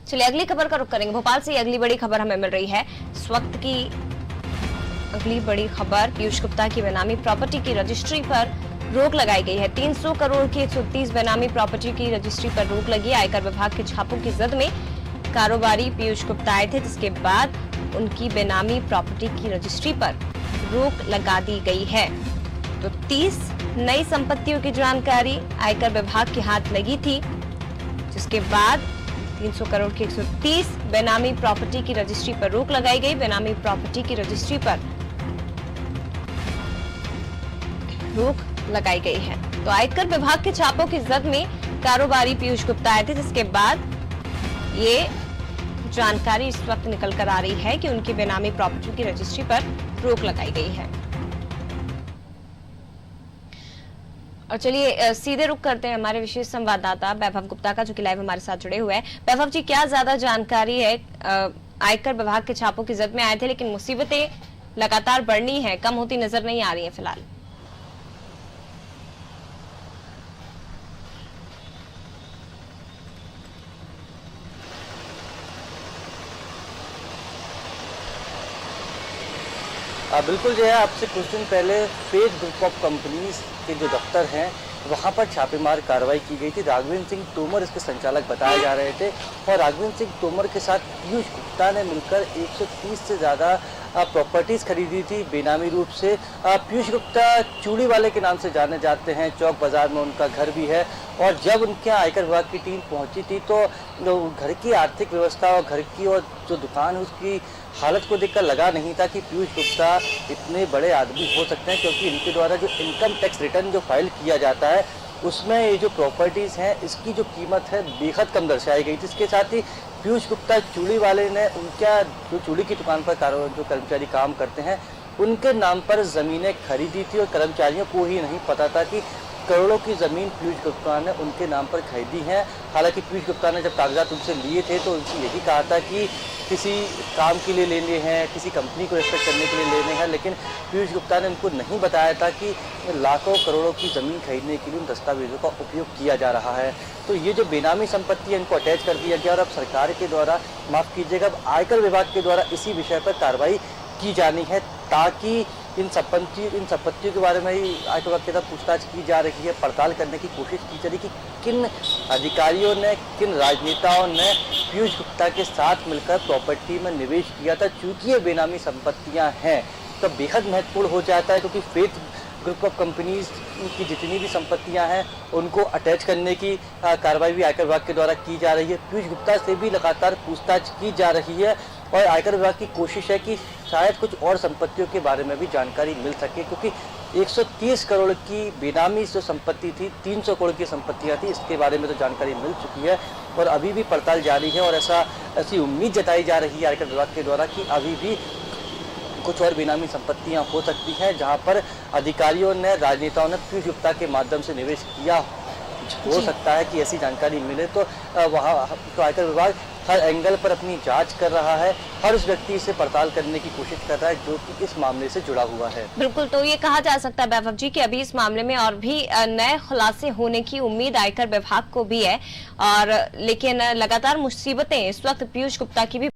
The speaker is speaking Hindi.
चलिए अगली खबर का रुख करेंगे। भोपाल से अगली बड़ी खबर हमें मिल रही है। इस वक्त की अगली बड़ी खबर, पीयूष गुप्ता की बेनामी प्रॉपर्टी की रजिस्ट्री पर रोक लगाई गई है। 300 करोड़ की 130 बेनामी प्रॉपर्टी की रजिस्ट्री पर रोक लगी। आयकर विभाग के छापों की जद में कारोबारी पीयूष गुप्ता आए थे, जिसके बाद उनकी बेनामी प्रॉपर्टी की रजिस्ट्री पर रोक लगा दी गई है। तो 30 नई संपत्तियों की जानकारी आयकर विभाग के हाथ लगी थी, जिसके बाद 300 करोड़ की 130 बेनामी प्रॉपर्टी की रजिस्ट्री पर रोक लगाई गई। बेनामी प्रॉपर्टी की रजिस्ट्री पर रोक लगाई गई है। तो आयकर विभाग के छापों की जद में कारोबारी पीयूष गुप्ता आए थे, जिसके बाद ये जानकारी इस वक्त निकल कर आ रही है कि उनकी बेनामी प्रॉपर्टी की रजिस्ट्री पर रोक लगाई गई है। और चलिए सीधे रुख करते हैं हमारे विशेष संवाददाता वैभव गुप्ता का, जो कि लाइव हमारे साथ जुड़े हुए हैं। वैभव जी, क्या ज्यादा जानकारी है? आयकर विभाग के छापों की जद में आए थे, लेकिन मुसीबतें लगातार बढ़नी है, कम होती नजर नहीं आ रही है फिलहाल। बिल्कुल जो है, आपसे कुछ दिन पहले फेज ग्रुप ऑफ कंपनीज के जो दफ्तर हैं वहाँ पर छापेमार कार्रवाई की गई थी। राघवेंद्र सिंह तोमर इसके संचालक बताए जा रहे थे और राघवेंद्र सिंह तोमर के साथ पीयूष गुप्ता ने मिलकर 130 से ज़्यादा प्रॉपर्टीज़ खरीदी थी बेनामी रूप से। पीयूष गुप्ता चूड़ी वाले के नाम से जाने जाते हैं, चौक बाजार में उनका घर भी है। और जब उनके यहाँ आयकर विभाग की टीम पहुंची थी तो घर की आर्थिक व्यवस्था और घर की और जो दुकान है उसकी हालत को देखकर लगा नहीं था कि पीयूष गुप्ता इतने बड़े आदमी हो सकते हैं, क्योंकि इनके द्वारा जो इनकम टैक्स रिटर्न जो फाइल किया जाता है उसमें ये जो प्रॉपर्टीज़ हैं इसकी जो कीमत है बेहद कम दर्शाई गई थी। इसके साथ ही पीयूष गुप्ता चूड़ी वाले ने उनका जो चूड़ी की दुकान पर जो कर्मचारी काम करते हैं उनके नाम पर ज़मीनें खरीदी थी और कर्मचारियों को ही नहीं पता था कि करोड़ों की ज़मीन पीयूष गुप्ता ने उनके नाम पर खरीदी है। हालांकि पीयूष गुप्ता ने जब कागजात उनसे लिए थे तो उनसे यही कहा था कि किसी काम के लिए लेने हैं, किसी कंपनी को रिस्पेक्ट करने के लिए लेने हैं, लेकिन पीयूष गुप्ता ने उनको नहीं बताया था कि लाखों करोड़ों की ज़मीन खरीदने के लिए उन दस्तावेजों का उपयोग किया जा रहा है। तो ये जो बेनामी संपत्ति है इनको अटैच कर दिया गया और अब सरकार के द्वारा, माफ़ कीजिएगा, अब आयकर विभाग के द्वारा इसी विषय पर कार्रवाई की जानी है, ताकि इन संपत्तियों के बारे में ही आयकर विभाग के साथ पूछताछ की जा रही है। पड़ताल करने की कोशिश की जा रही है कि किन अधिकारियों ने, किन राजनेताओं ने पीयूष गुप्ता के साथ मिलकर प्रॉपर्टी में निवेश किया था। चूंकि ये बेनामी संपत्तियां हैं तो बेहद महत्वपूर्ण हो जाता है, क्योंकि फेथ ग्रुप ऑफ कंपनीज की जितनी भी संपत्तियां हैं उनको अटैच करने की कार्रवाई भी आयकर विभाग के द्वारा की जा रही है। पीयूष गुप्ता से भी लगातार पूछताछ की जा रही है और आयकर विभाग की कोशिश है कि शायद कुछ और संपत्तियों के बारे में भी जानकारी मिल सके, क्योंकि 130 करोड़ की बेनामी जो संपत्ति थी, 300 करोड़ की संपत्तियां थी, इसके बारे में तो जानकारी मिल चुकी है और अभी भी पड़ताल जारी है। और ऐसी उम्मीद जताई जा रही है आयकर विभाग के द्वारा कि अभी भी कुछ और बेनामी संपत्तियां हो सकती हैं जहां पर अधिकारियों ने, राजनेताओं ने पीयूष गुप्ता के माध्यम से निवेश किया। हो सकता है कि ऐसी जानकारी मिले तो वहाँ तो आयकर विभाग हर एंगल पर अपनी जांच कर रहा है, हर उस व्यक्ति से पड़ताल करने की कोशिश कर रहा है जो कि इस मामले से जुड़ा हुआ है। बिल्कुल, तो ये कहा जा सकता है वैभव जी कि अभी इस मामले में और भी नए खुलासे होने की उम्मीद आयकर विभाग को भी है, और लेकिन लगातार मुसीबतें इस वक्त पीयूष गुप्ता की भी